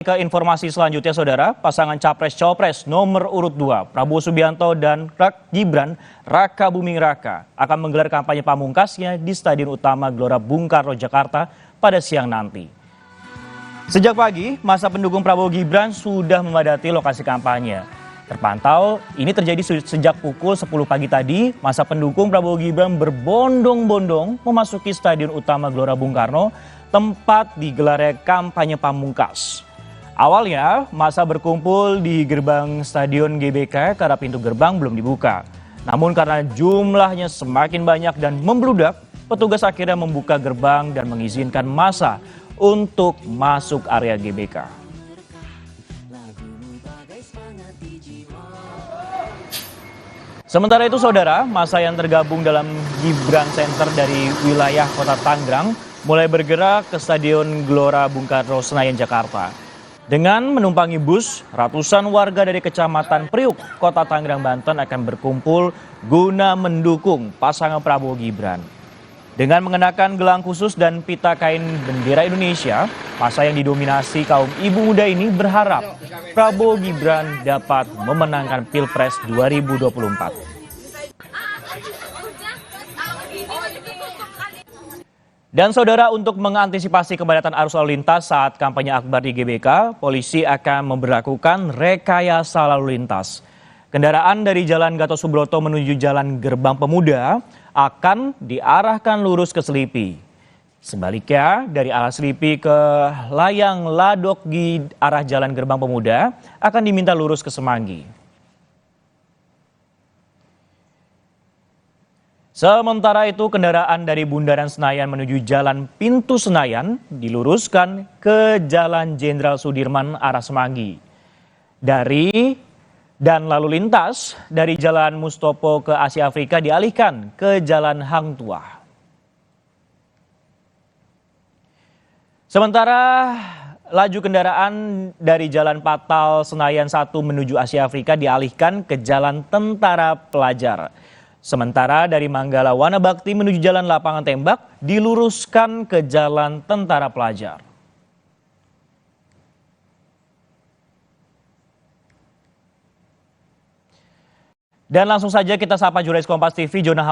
Ke informasi selanjutnya, Saudara, pasangan Capres-Cawapres nomor urut 2, Prabowo Subianto dan Gibran Raka Buming Raka akan menggelar kampanye pamungkasnya di Stadion Utama Gelora Bung Karno, Jakarta pada siang nanti. Sejak pagi, masa pendukung Prabowo Gibran sudah memadati lokasi kampanye. Terpantau, ini terjadi sejak pukul 10 pagi tadi, masa pendukung Prabowo Gibran berbondong-bondong memasuki Stadion Utama Gelora Bung Karno, tempat digelarnya kampanye pamungkas. Awalnya, masa berkumpul di gerbang Stadion GBK karena pintu gerbang belum dibuka. Namun karena jumlahnya semakin banyak dan membludak, petugas akhirnya membuka gerbang dan mengizinkan masa untuk masuk area GBK. Sementara itu, Saudara, masa yang tergabung dalam Gibran Center dari wilayah Kota Tangerang mulai bergerak ke Stadion Gelora Bung Karno, Senayan, Jakarta. Dengan menumpangi bus, ratusan warga dari Kecamatan Priuk, Kota Tangerang, Banten akan berkumpul guna mendukung pasangan Prabowo Gibran. Dengan mengenakan gelang khusus dan pita kain bendera Indonesia, masa yang didominasi kaum ibu muda ini berharap Prabowo Gibran dapat memenangkan Pilpres 2024. Dan Saudara, untuk mengantisipasi kepadatan arus lalu lintas saat kampanye akbar di GBK, polisi akan memberlakukan rekayasa lalu lintas. Kendaraan dari Jalan Gatot Subroto menuju Jalan Gerbang Pemuda akan diarahkan lurus ke Selipi. Sebaliknya, dari arah Selipi ke Layang Ladok di arah Jalan Gerbang Pemuda akan diminta lurus ke Semanggi. Sementara itu, kendaraan dari Bundaran Senayan menuju Jalan Pintu Senayan diluruskan ke Jalan Jenderal Sudirman arah Semanggi. Dan lalu lintas dari Jalan Mustopo ke Asia Afrika dialihkan ke Jalan Hang Tuah. Sementara laju kendaraan dari Jalan Patal Senayan 1 menuju Asia Afrika dialihkan ke Jalan Tentara Pelajar. Sementara dari Manggala Wanabakti menuju Jalan Lapangan Tembak diluruskan ke Jalan Tentara Pelajar. Dan langsung saja kita sapa jurnalis Kompas TV, Jona